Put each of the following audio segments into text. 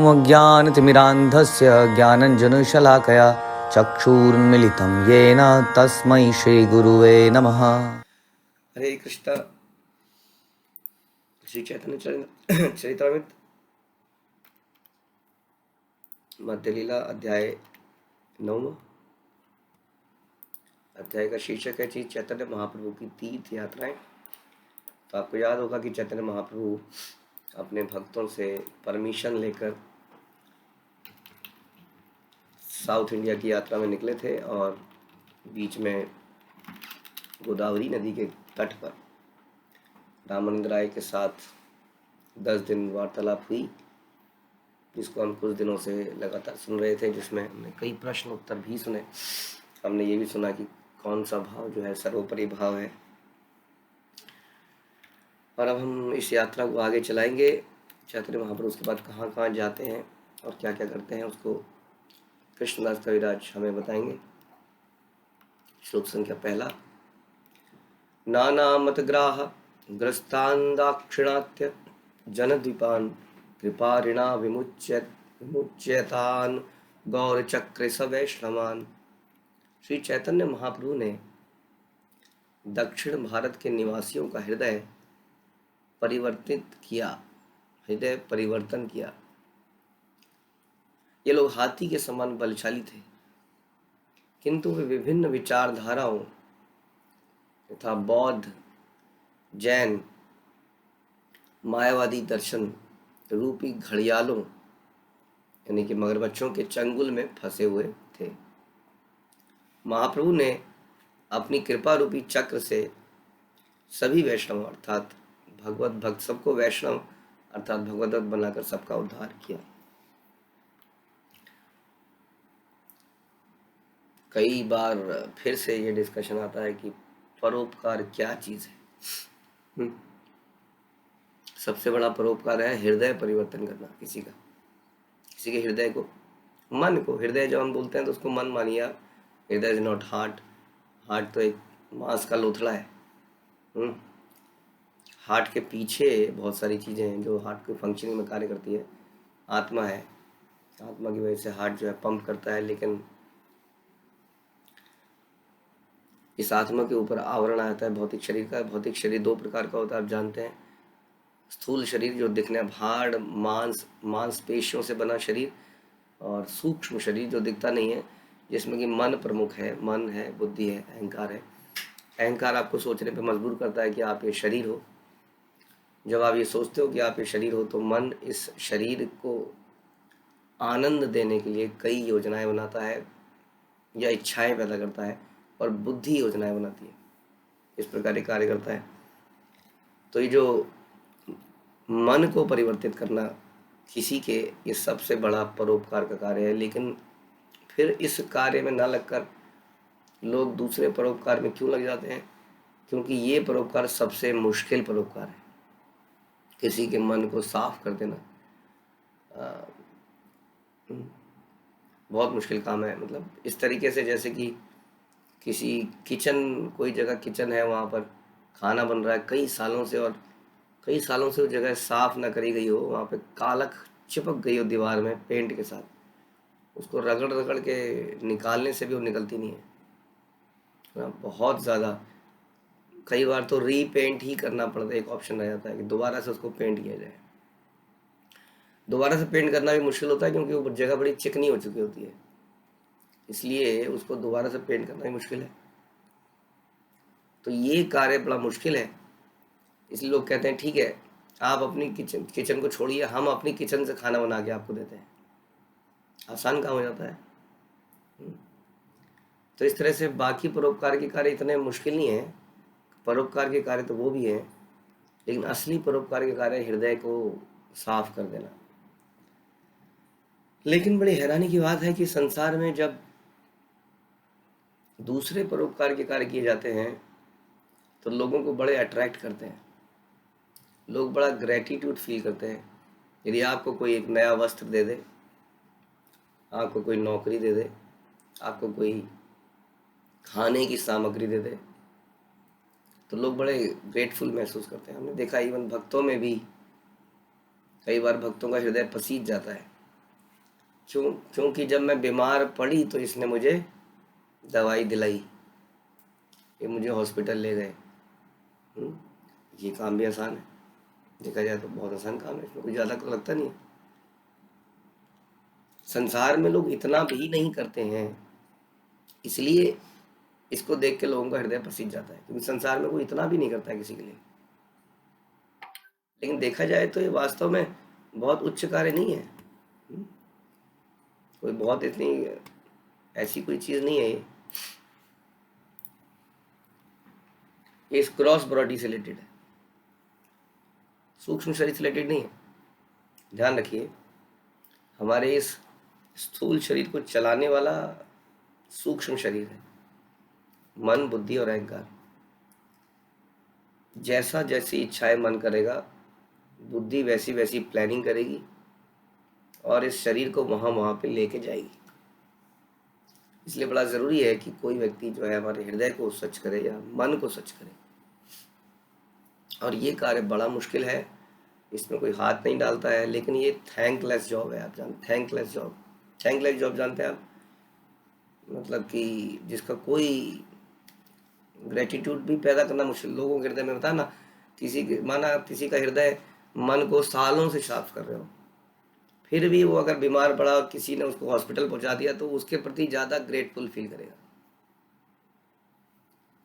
अज्ञानतिमिरान्धस्य ज्ञानञ्जनशलाकया चक्षुरुन्मीलितं येन तस्मै श्रीगुरुवे नमः। हरे कृष्ण। श्री चैतन्य चरितामृत मध्य लीला अध्याय 9। अध्याय का शीर्षक है श्री चैतन्य महाप्रभु की तीर्थ यात्राएं। तो आपको याद होगा कि चैतन्य महाप्रभु अपने भक्तों से परमिशन लेकर साउथ इंडिया की यात्रा में निकले थे और बीच में गोदावरी नदी के तट पर रामानंद राय के साथ 10 दिन वार्तालाप हुई, जिसको हम कुछ दिनों से लगातार सुन रहे थे, जिसमें हमने कई प्रश्न उत्तर भी सुने। हमने ये भी सुना कि कौन सा भाव जो है सर्वोपरि भाव है। और अब हम इस यात्रा को आगे चलाएंगे। चैतन्य महाप्रभु उसके बाद कहाँ कहाँ जाते हैं और क्या क्या करते हैं, उसको कृष्णदास कविराज हमें बताएंगे। श्लोक संख्या 1। नाना मतग्राह ग्रस्तान दाक्षिणात्य जनद्वीपान कृपारिणा विमुच्यतान गौरचक्र सवैष्णवान। श्री चैतन्य महाप्रभु ने दक्षिण भारत के निवासियों का हृदय परिवर्तन किया। ये लोग हाथी के समान बलशाली थे, किंतु वे विभिन्न विचारधाराओं तथा बौद्ध, जैन, मायावादी दर्शन रूपी घड़ियालों यानी कि मगरमच्छों के चंगुल में फंसे हुए थे। महाप्रभु ने अपनी कृपा रूपी चक्र से सभी वैष्णव अर्थात भगवत भक्त सबको वैष्णव अर्थात भगवत बनाकर सबका उद्धार किया। कई बार फिर से ये डिस्कशन आता है कि परोपकार क्या चीज है। सबसे बड़ा परोपकार है हृदय परिवर्तन करना। किसी के हृदय को, मन को, हृदय जब हम बोलते हैं तो उसको मन मानिए आप। हृदय इज नॉट हार्ट। हार्ट तो एक मांस का लोथड़ा है। हार्ट के पीछे बहुत सारी चीज़ें हैं जो हार्ट के फंक्शनिंग में कार्य करती है। आत्मा है, आत्मा की वजह से हार्ट जो है पंप करता है, लेकिन इस आत्मा के ऊपर आवरण आता है भौतिक शरीर का। भौतिक शरीर 2 प्रकार का होता है, आप जानते हैं। स्थूल शरीर जो दिखने हाड़ मांसपेशियों से बना शरीर, और सूक्ष्म शरीर जो दिखता नहीं है, जिसमें कि मन प्रमुख है। मन है, बुद्धि है, अहंकार है। अहंकार आपको सोचने पे मजबूर करता है कि आप ये शरीर हो। जब आप ये सोचते हो कि आप ये शरीर हो, तो मन इस शरीर को आनंद देने के लिए कई योजनाएं बनाता है या इच्छाएं पैदा करता है, और बुद्धि योजनाएं बनाती है। इस प्रकार ये कार्य करता है। तो ये जो मन को परिवर्तित करना किसी के, ये सबसे बड़ा परोपकार का कार्य है। लेकिन फिर इस कार्य में ना लगकर लोग दूसरे परोपकार में क्यों लग जाते हैं? क्योंकि ये परोपकार सबसे मुश्किल परोपकार है। किसी के मन को साफ कर देना बहुत मुश्किल काम है। मतलब इस तरीके से, जैसे कि किसी कोई जगह किचन है, वहाँ पर खाना बन रहा है कई सालों से, और कई सालों से वो जगह साफ ना करी गई हो, वहाँ पे कालख चिपक गई हो दीवार में पेंट के साथ, उसको रगड़ रगड़ के निकालने से भी वो निकलती नहीं है। बहुत ज़्यादा, कई बार तो रीपेंट ही करना पड़ता है। एक ऑप्शन रह जाता है कि दोबारा से उसको पेंट किया जाए। दोबारा से पेंट करना भी मुश्किल होता है, क्योंकि वो जगह बड़ी चिकनी हो चुकी होती है, इसलिए उसको दोबारा से पेंट करना भी मुश्किल है। तो ये कार्य बड़ा मुश्किल है। इसलिए लोग कहते हैं ठीक है, आप अपनी किचन को छोड़िए, हम अपनी किचन से खाना बना के आपको देते हैं। आसान काम हो जाता है। तो इस तरह से बाकी परोपकार के कार्य इतने मुश्किल नहीं है। परोपकार के कार्य तो वो भी है, लेकिन असली परोपकार के कार्य हृदय को साफ कर देना। लेकिन बड़ी हैरानी की बात है कि संसार में जब दूसरे परोपकार के कार्य किए जाते हैं तो लोगों को बड़े अट्रैक्ट करते हैं। लोग बड़ा ग्रेटिट्यूड फील करते हैं। यदि आपको कोई एक नया वस्त्र दे दे, आपको कोई नौकरी दे दे, आपको कोई खाने की सामग्री दे दे, तो लोग बड़े ग्रेटफुल महसूस करते हैं। हमने देखा इवन भक्तों में भी कई बार भक्तों का हृदय पसीज जाता है क्योंकि जब मैं बीमार पड़ी तो इसने मुझे दवाई दिलाई, ये मुझे हॉस्पिटल ले गए। हम्म, ये काम भी आसान है, देखा जाए तो बहुत आसान काम है, इसमें कोई ज़्यादा लगता नहीं है। संसार में लोग इतना भी नहीं करते हैं, इसलिए इसको देख के लोगों का हृदय पसीज जाता है, क्योंकि संसार में कोई इतना भी नहीं करता है किसी के लिए। लेकिन देखा जाए तो ये वास्तव में बहुत उच्च कार्य नहीं है। हम्म, कोई बहुत इतनी ऐसी कोई चीज़ नहीं है ये इस क्रॉस बॉडी से रिलेटेड है, सूक्ष्म शरीर से रिलेटेड नहीं है। ध्यान रखिए, हमारे इस स्थूल शरीर को चलाने वाला सूक्ष्म शरीर है, मन, बुद्धि और अहंकार। जैसा जैसी इच्छाएं मन करेगा, बुद्धि वैसी वैसी प्लानिंग करेगी और इस शरीर को वहाँ वहाँ पे लेके जाएगी। इसलिए बड़ा ज़रूरी है कि कोई व्यक्ति जो है हमारे हृदय को स्वच्छ करे या मन को स्वच्छ करे, और ये कार्य बड़ा मुश्किल है, इसमें कोई हाथ नहीं डालता है, लेकिन ये थैंकलेस जॉब है। आप जानते थैंकलेस जॉब, थैंकलेस जॉब जानते हैं आप? मतलब कि जिसका कोई ग्रेटिट्यूड भी पैदा करना मुश्किल लोगों के हृदय में। बता ना, माना आप किसी का हृदय, मन को सालों से साफ कर रहे हो, फिर भी वो अगर बीमार पड़ा और किसी ने उसको हॉस्पिटल पहुंचा दिया तो उसके प्रति ज़्यादा ग्रेटफुल फील करेगा,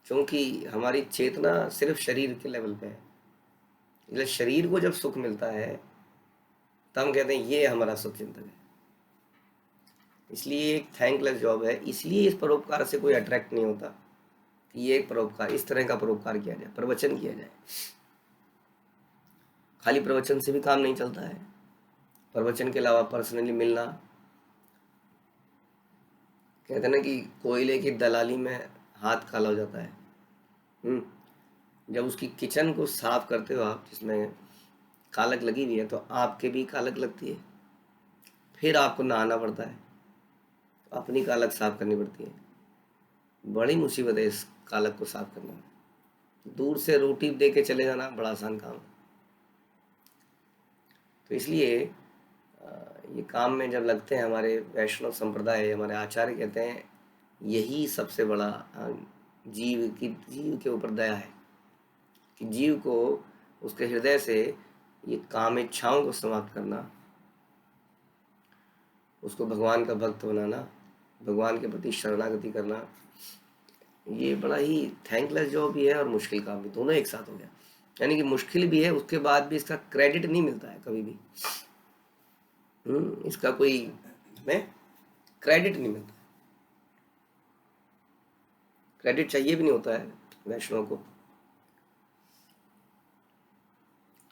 क्योंकि हमारी चेतना सिर्फ शरीर के लेवल पे है। इसलिए शरीर को जब सुख मिलता है तब हम कहते हैं ये हमारा शुभ चिंतन है। इसलिए एक थैंकलेस जॉब है, इसलिए इस परोपकार से कोई अट्रैक्ट नहीं होता कि ये एक परोपकार, इस तरह का परोपकार किया जाए, प्रवचन किया जाए। खाली प्रवचन से भी काम नहीं चलता है, प्रवचन के अलावा पर्सनली मिलना। कहते हैं ना कि कोयले की दलाली में हाथ काला हो जाता है। जब उसकी किचन को साफ करते हो आप, जिसमें कालक लगी हुई है, तो आपके भी कालक लगती है, फिर आपको नहाना पड़ता है, अपनी कालक साफ करनी पड़ती है। बड़ी मुसीबत है इस कालक को साफ करना में। दूर से रोटी दे के चले जाना बड़ा आसान काम है। तो इसलिए ये काम में जब लगते हैं, हमारे वैष्णव संप्रदाय, हमारे आचार्य कहते हैं यही सबसे बड़ा जीव के ऊपर दया है, कि जीव को उसके हृदय से ये काम इच्छाओं को समाप्त करना, उसको भगवान का भक्त बनाना, भगवान के प्रति शरणागति करना। ये बड़ा ही थैंकलेस जॉब भी है और मुश्किल काम भी, दोनों एक साथ हो गया। यानी कि मुश्किल भी है, उसके बाद भी इसका क्रेडिट नहीं मिलता है कभी भी। इसका कोई हमें क्रेडिट नहीं मिलता, क्रेडिट चाहिए भी नहीं होता है वैष्णव को।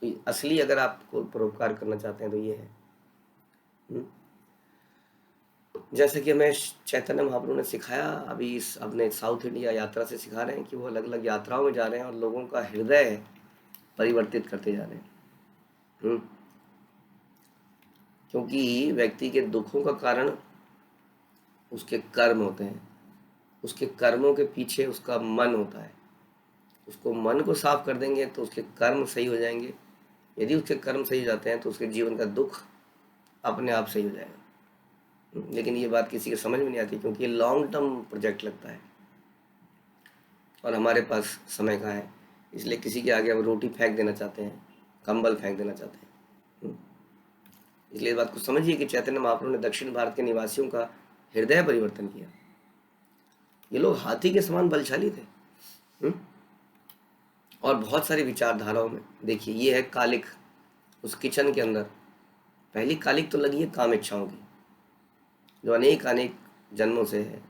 तो असली अगर आपको परोपकार करना चाहते हैं तो ये है। जैसे कि हमें चैतन्य महाप्रभु ने सिखाया, अभी इस अपने साउथ इंडिया यात्रा से सिखा रहे हैं कि वो अलग अलग यात्राओं में जा रहे हैं और लोगों का हृदय परिवर्तित करते जा रहे हैं। क्योंकि व्यक्ति के दुखों का कारण उसके कर्म होते हैं, उसके कर्मों के पीछे उसका मन होता है। उसको मन को साफ कर देंगे तो उसके कर्म सही हो जाएंगे। यदि उसके कर्म सही हो जाते हैं तो उसके जीवन का दुख अपने आप सही हो जाएगा। लेकिन ये बात किसी के समझ में नहीं आती, क्योंकि ये लॉन्ग टर्म प्रोजेक्ट लगता है और हमारे पास समय कहाँ है। इसलिए किसी के आगे हम रोटी फेंक देना चाहते हैं, कंबल फेंक देना चाहते हैं। इसलिए इस बात को समझिए कि चैतन्य महाप्रभु ने दक्षिण भारत के निवासियों का हृदय परिवर्तन किया। ये लोग हाथी के समान बलशाली थे और बहुत सारी विचारधाराओं में। देखिए, ये है कालिक उस किचन के अंदर। पहली कालिक तो लगी है काम इच्छाओं की, जो अनेक जन्मों से है।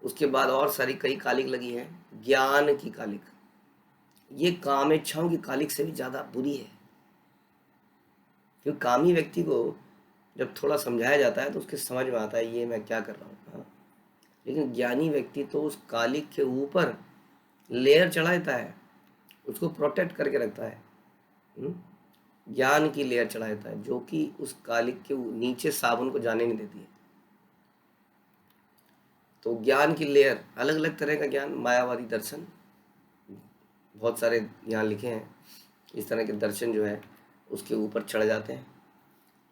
उसके बाद और सारी कई कालिक लगी है, ज्ञान की कालिक। ये काम इच्छाओं की कालिक से भी ज़्यादा बुरी है, क्योंकि कामी व्यक्ति को जब थोड़ा समझाया जाता है तो उसके समझ में आता है ये मैं क्या कर रहा हूँ। लेकिन ज्ञानी व्यक्ति तो उस कालिक के ऊपर लेयर चढ़ा देता है, उसको प्रोटेक्ट करके रखता है। ज्ञान की लेयर चढ़ा देता है, जो कि उस कालिक के नीचे साबुन को जाने नहीं देती है। तो ज्ञान की लेयर, अलग अलग तरह का ज्ञान, मायावादी दर्शन, बहुत सारे यहाँ लिखे हैं। इस तरह के दर्शन जो है उसके ऊपर चढ़ जाते हैं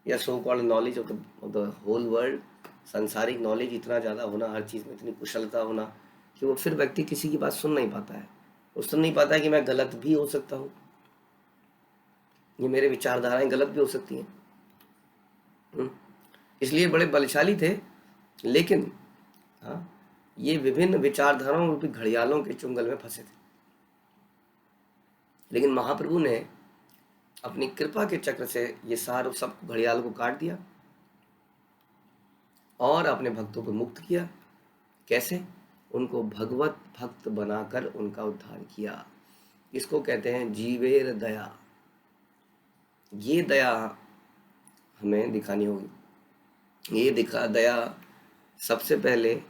या so called knowledge of the whole world, सांसारिक नॉलेज इतना ज़्यादा होना, हर चीज़ में इतनी कुशलता होना कि वो फिर व्यक्ति किसी की बात सुन नहीं पाता है। वो सुन नहीं पाता है कि मैं गलत भी हो सकता हूँ, ये मेरे विचारधाराएं गलत भी हो सकती हैं। इसलिए बड़े बलशाली थे, लेकिन हाँ, ये विभिन्न विचारधाराओं रूपी घड़ियालों के चुंगल में फंसे थे। लेकिन महाप्रभु ने अपनी कृपा के चक्र से ये सारे सब घड़ियालों को काट दिया और अपने भक्तों को मुक्त किया। कैसे? उनको भगवत भक्त बनाकर उनका उद्धार किया। इसको कहते हैं जीवेर दया। ये दया हमें दिखानी होगी। ये दया सबसे पहले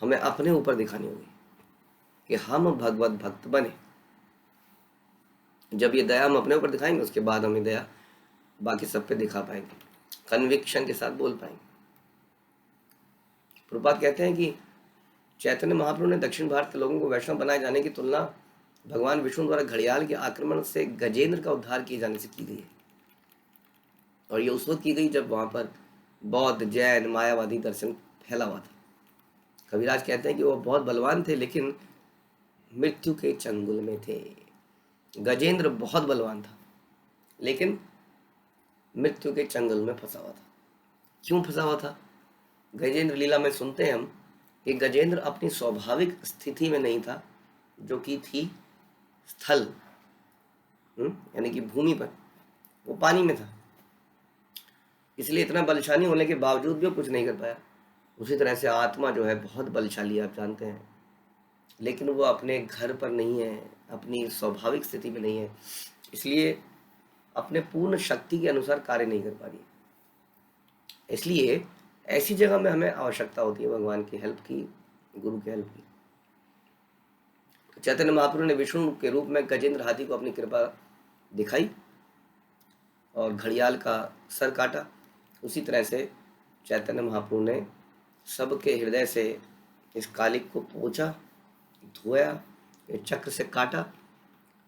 हमें अपने ऊपर दिखानी होगी कि हम भगवत भक्त बने। जब ये दया हम अपने ऊपर दिखाएंगे, उसके बाद हम ये दया बाकी सब पे दिखा पाएंगे, कन्विक्शन के साथ बोल पाएंगे। प्रभुपाद कहते हैं कि चैतन्य महाप्रभु ने दक्षिण भारत के लोगों को वैष्णव बनाए जाने की तुलना भगवान विष्णु द्वारा घड़ियाल के आक्रमण से गजेंद्र का उद्धार किए जाने से की गई है। और ये उस वक्त की गई जब वहां पर बौद्ध, जैन, मायावादी दर्शन फैला हुआ था। कविराज कहते हैं कि वो बहुत बलवान थे, लेकिन मृत्यु के चंगुल में थे। गजेंद्र बहुत बलवान था, लेकिन मृत्यु के चंगुल में फंसा हुआ था। क्यों फंसा हुआ था? गजेंद्र लीला में सुनते हैं हम कि गजेंद्र अपनी स्वाभाविक स्थिति में नहीं था, जो कि थी स्थल, यानी कि भूमि पर। वो पानी में था, इसलिए इतना बलशाली होने के बावजूद भी वो कुछ नहीं कर पाया। उसी तरह से आत्मा जो है बहुत बलशाली है, आप जानते हैं, लेकिन वो अपने घर पर नहीं है, अपनी स्वाभाविक स्थिति में नहीं है, इसलिए अपने पूर्ण शक्ति के अनुसार कार्य नहीं कर पा रही। इसलिए ऐसी जगह में हमें आवश्यकता होती है भगवान की हेल्प की, गुरु की हेल्प की। चैतन्य महाप्रभु ने विष्णु के रूप में गजेंद्र हाथी को अपनी कृपा दिखाई और घड़ियाल का सर काटा। उसी तरह से चैतन्य महाप्रभु ने सबके हृदय से इस कालिक को पोंछा, धोया, चक्र से काटा,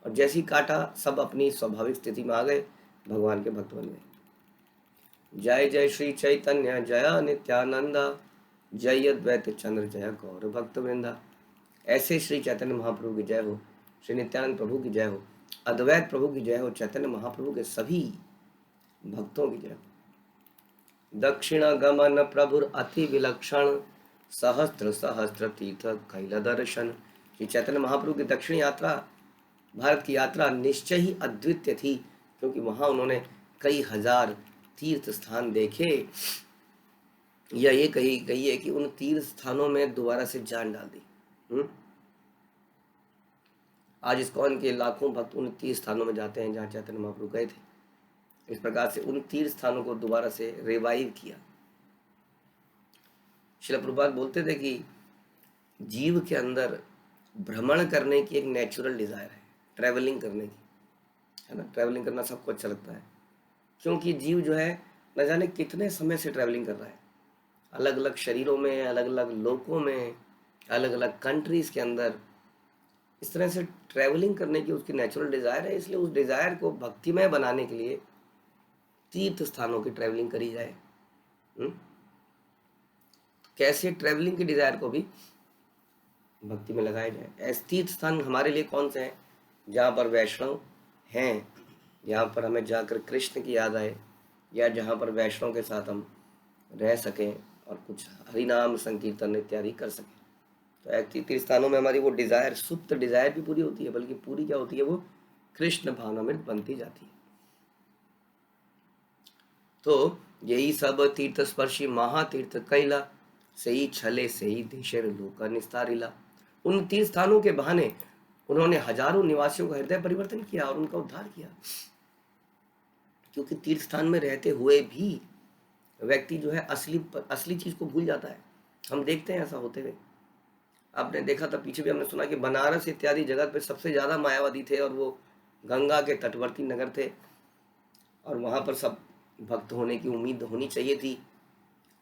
और जैसे ही काटा सब अपनी स्वाभाविक स्थिति में आ गए, भगवान के भक्त बन गए। जय जय श्री चैतन्य जय नित्यानंद, जय अद्वैत चंद्र जय गौर भक्त वृंदा। ऐसे श्री चैतन्य महाप्रभु की जय हो, श्री नित्यानंद प्रभु की जय हो, अद्वैत प्रभु की जय हो, चैतन्य महाप्रभु के सभी भक्तों की जय हो। दक्षिण गमन प्रभुर अति विलक्षण, सहस्त्र सहस्त्र तीर्थ कैल दर्शन। श्री चैतन्य महाप्रभु की दक्षिण यात्रा, भारत की यात्रा निश्चय ही अद्वितीय थी, क्योंकि वहां उन्होंने कई हजार तीर्थ स्थान देखे, या ये कही गई है कि उन तीर्थ स्थानों में दोबारा से जान डाल दी। आज इस्कॉन के लाखों भक्त उन तीर्थ स्थानों में जाते हैं जहाँ चैतन्य महाप्रभु गए थे। इस प्रकार से उन तीर्थ स्थानों को दोबारा से रिवाइव किया। श्रील प्रभुपाद बोलते थे कि जीव के अंदर भ्रमण करने की एक नेचुरल डिजायर है, ट्रैवलिंग करने की, है ना। ट्रैवलिंग करना सबको अच्छा लगता है, क्योंकि जीव जो है न जाने कितने समय से ट्रैवलिंग कर रहा है, अलग अलग शरीरों में, अलग अलग लोकों में, अलग अलग कंट्रीज के अंदर। इस तरह से ट्रैवलिंग करने की उसकी नेचुरल डिजायर है, इसलिए उस डिजायर को भक्तिमय बनाने के लिए तीर्थ स्थानों की ट्रैवलिंग करी जाए। कैसे ट्रैवलिंग की डिजायर को भी भक्ति में लगाया जाए। ऐसे तीर्थ स्थान हमारे लिए कौन से हैं? जहाँ पर वैष्णव हैं, जहाँ पर हमें जाकर कृष्ण की याद आए, या जहाँ पर वैष्णव के साथ हम रह सकें और कुछ हरिनाम संकीर्तन इत्यादि कर सकें। तो ऐसे तीर्थ स्थानों में हमारी वो डिजायर, सुप्त डिजायर भी पूरी होती है, बल्कि पूरी क्या होती है, वो कृष्ण भावनामृत बनती जाती है। तो यही सब तीर्थ स्पर्शी महातीर्थ कैला, से ही छले से ही देशेर लोका निस्तारिला। उन तीर्थ स्थानों के बहाने उन्होंने हजारों निवासियों का हृदय परिवर्तन किया और उनका उद्धार किया। क्योंकि तीर्थ स्थान में रहते हुए भी व्यक्ति जो है असली चीज को भूल जाता है। हम देखते हैं ऐसा होते हुए। आपने देखा था, पीछे भी हमने सुना कि बनारस इत्यादि जगह पे सबसे ज्यादा मायावादी थे, और वो गंगा के तटवर्ती नगर थे, और वहां पर सब भक्त होने की उम्मीद होनी चाहिए थी।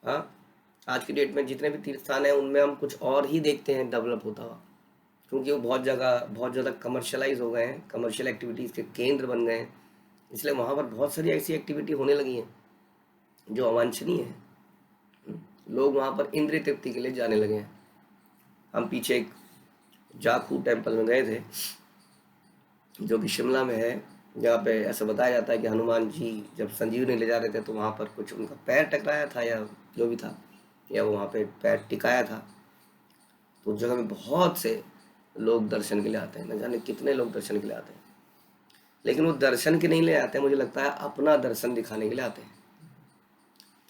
हाँ, आज की डेट में जितने भी तीर्थ स्थान हैं उनमें हम कुछ और ही देखते हैं डेवलप होता हुआ, क्योंकि वो बहुत ज़्यादा कमर्शलाइज हो गए हैं, कमर्शियल एक्टिविटीज़ के केंद्र बन गए हैं। इसलिए वहाँ पर बहुत सारी ऐसी एक्टिविटी होने लगी हैं जो अवांछनीय है। लोग वहाँ पर इंद्रिय तृप्ति के लिए जाने लगे हैं। हम पीछे एक जाखू टेम्पल में गए थे जो कि शिमला में है, जहाँ पे ऐसा बताया जाता है कि हनुमान जी जब संजीवनी ले जा रहे थे तो वहाँ पर कुछ उनका पैर टकराया था या जो भी था, या वो वहाँ पे पैर टिकाया था। तो उस जगह में बहुत से लोग दर्शन के लिए आते हैं, न जाने कितने लोग दर्शन के लिए आते हैं। लेकिन वो दर्शन के नहीं ले आते हैं, मुझे लगता है अपना दर्शन दिखाने के लिए आते हैं,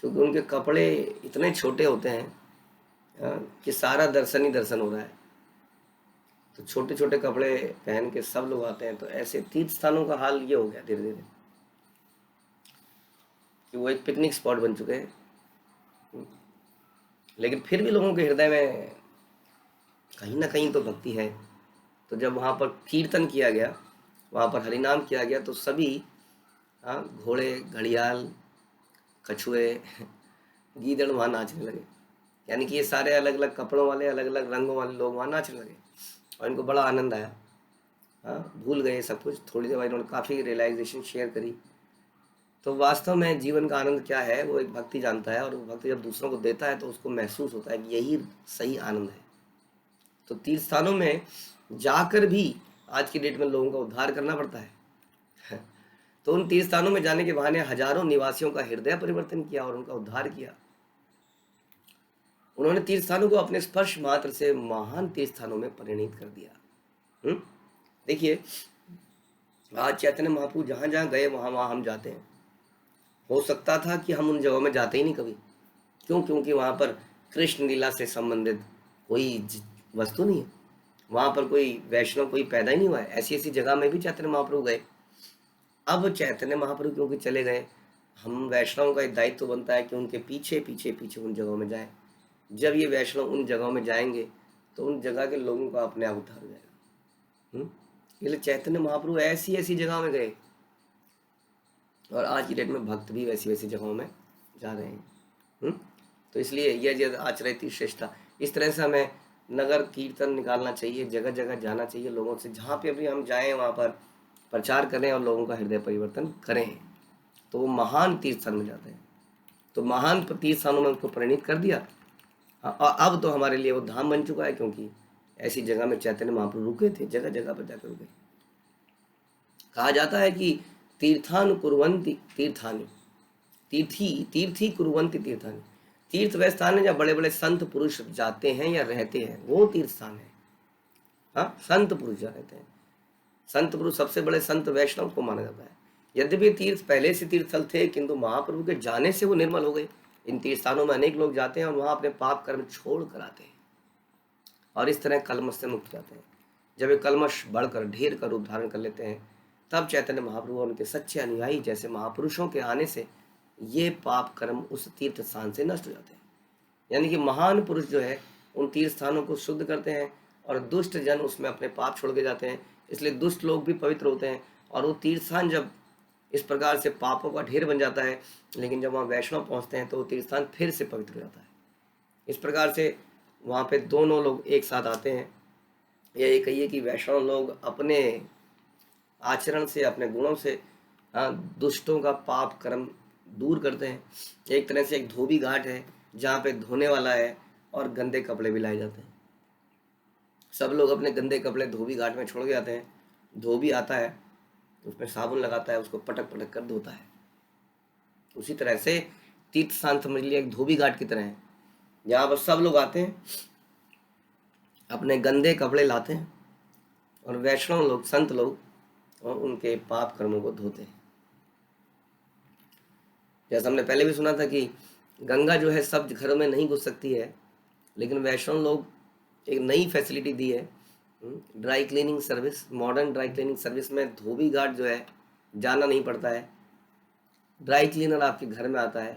क्योंकि उनके कपड़े इतने छोटे होते हैं कि सारा दर्शन ही दर्शन हो रहा है। तो छोटे छोटे कपड़े पहन के सब लोग आते हैं। तो ऐसे तीर्थ स्थानों का हाल ये हो गया धीरे धीरे कि वो एक पिकनिक स्पॉट बन चुके हैं। लेकिन फिर भी लोगों के हृदय में कहीं ना कहीं तो भक्ति है। तो जब वहाँ पर कीर्तन किया गया, वहाँ पर हरिनाम किया गया, तो सभी घोड़े, घड़ियाल, कछुए, गीदड़ वहाँ नाचने लगे। यानी कि ये सारे अलग अलग कपड़ों वाले, अलग अलग रंगों वाले लोग वहाँ नाचने लगे और इनको बड़ा आनंद आया। भूल गए सब कुछ। थोड़ी देर बाद इन्होंने काफ़ी रियलाइजेशन शेयर करी। तो वास्तव में जीवन का आनंद क्या है वो एक भक्ति जानता है, और वो भक्ति जब दूसरों को देता है तो उसको महसूस होता है कि यही सही आनंद है। तो तीर्थ स्थानों में जाकर भी आज की डेट में लोगों का उद्धार करना पड़ता है। तो उन तीर्थ स्थानों में जाने के बहाने हजारों निवासियों का हृदय परिवर्तन किया और उनका उद्धार किया। उन्होंने तीर्थ स्थानों को अपने स्पर्श मात्र से महान तीर्थ स्थानों में परिणित कर दिया। देखिए, आज चैतन्य महाप्रभु जहाँ जहाँ गए वहाँ वहाँ हम जाते हैं। हो सकता था कि हम उन जगहों में जाते ही नहीं कभी। क्यों? क्योंकि वहाँ पर कृष्ण लीला से संबंधित कोई वस्तु नहीं है। वहाँ पर कोई वैष्णव कोई पैदा ही नहीं हुआ है। ऐसी ऐसी जगह में भी चैतन्य महाप्रभु गए। अब चैतन्य महाप्रभु क्योंकि चले गए, हम वैष्णव का एक दायित्व बनता है कि उनके पीछे पीछे पीछे उन जगहों में जाएं। जब ये वैष्णव उन जगहों में जाएंगे तो उन जगह के लोगों का अपने आप उद्धार हो जाएगा। इसलिए चैतन्य महाप्रभु ऐसी ऐसी जगह में गए, और आज की डेट में भक्त भी वैसी वैसी जगहों में जा रहे हैं। तो इसलिए यह आचरती श्रेष्ठता, इस तरह से हमें नगर कीर्तन निकालना चाहिए, जगह जगह जाना चाहिए लोगों से, जहाँ पे भी हम जाएं वहाँ पर प्रचार करें और लोगों का हृदय परिवर्तन करें। तो वो महान तीर्थ स्थान में जाते हैं। तो महान तीर्थ स्थानों में उसको परिणित कर दिया। और अब तो हमारे लिए वो धाम बन चुका है, क्योंकि ऐसी जगह में चैतन्य महाप्रभु रुके थे, जगह जगह पर जाकर रुके। कहा जाता है कि तीर्थानुकुर्वन्ति तीर्थानि, तीर्थी कुर्वन्ति तीर्थानि। तीर्थ वह स्थान है जहाँ बड़े बड़े संत पुरुष जाते हैं या रहते हैं, वो तीर्थ स्थान है। संत पुरुष जहाँ रहते हैं। संत पुरुष सबसे बड़े संत वैष्णव को माना जाता है। यद्यपि तीर्थ पहले से तीर्थस्थल थे, किंतु महाप्रभु के जाने से वो निर्मल हो गए। इन तीर्थ स्थानों में अनेक लोग जाते हैं और वहाँ अपने पाप कर्म छोड़ कर आते हैं और इस तरह कलमश से मुक्त जाते हैं। जब ये कलमश बढ़कर ढेर का रूप धारण कर लेते हैं, तब चैतन्य महाप्रभु और उनके सच्चे अनुयायी जैसे महापुरुषों के आने से ये पाप कर्म उस तीर्थ स्थान से नष्ट हो जाते हैं। यानी कि महान पुरुष जो है उन तीर्थ स्थानों को शुद्ध करते हैं और दुष्ट जन उसमें अपने पाप छोड़ के जाते हैं। इसलिए दुष्ट लोग भी पवित्र होते हैं। और वो तीर्थ स्थान जब इस प्रकार से पापों का ढेर बन जाता है, लेकिन जब वहाँ वैष्णव पहुँचते हैं तो वो तीर्थ स्थान फिर से पवित्र हो जाता है। इस प्रकार से वहाँ पे दोनों लोग एक साथ आते हैं। ये कहिए कि वैष्णव लोग अपने आचरण से, अपने गुणों से दुष्टों का पाप कर्म दूर करते हैं। एक तरह से एक धोबी घाट है जहाँ पे धोने वाला है और गंदे कपड़े भी लाए जाते हैं। सब लोग अपने गंदे कपड़े धोबी घाट में छोड़ के आते हैं। धोबी आता है, उसमें साबुन लगाता है, उसको पटक पटक कर धोता है। उसी तरह से तीर्थ स्थान समझ लिया एक धोबी घाट की तरह है, जहाँ पर सब लोग आते हैं, अपने गंदे कपड़े लाते हैं और वैष्णव लोग, संत लोग, और उनके पाप कर्मों को धोते हैं। जैसा हमने पहले भी सुना था कि गंगा जो है सब घरों में नहीं घुस सकती है, लेकिन वैष्णव लोग एक नई फैसिलिटी दी है, dry cleaning service. Modern dry cleaning service में धोबी घाट जो है जाना नहीं पड़ता है। ड्राई क्लीनर आपके घर में आता है।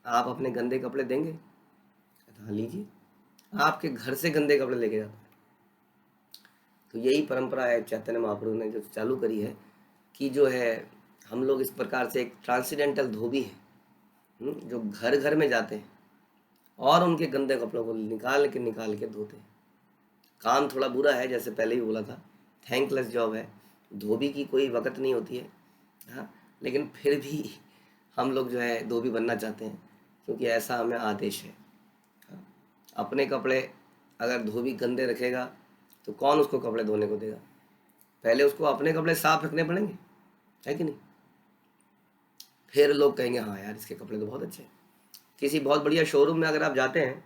आप अपने गंदे कपड़े देंगे, हाँ लीजिए, आपके घर से गंदे कपड़े लेके जाता है। तो यही परंपरा है चैतन्य महाप्रभु ने जो चालू करी है कि जो है हम लोग इस प्रकार से एक ट्रांसीडेंटल धोबी है जो घर घर में जाते हैं और उनके गंदे कपड़ों को निकाल के धोते हैं। काम थोड़ा बुरा है, जैसे पहले ही बोला था, थैंकलेस जॉब है। धोबी की कोई वक़्त नहीं होती है। हाँ, लेकिन फिर भी हम लोग जो है धोबी बनना चाहते हैं, क्योंकि ऐसा हमें आदेश है। अपने कपड़े अगर धोबी गंदे रखेगा तो कौन उसको कपड़े धोने को देगा? पहले उसको अपने कपड़े साफ रखने पड़ेंगे, है कि नहीं? फिर लोग कहेंगे हाँ यार इसके कपड़े तो बहुत अच्छे हैं। किसी बहुत बढ़िया शोरूम में अगर आप जाते हैं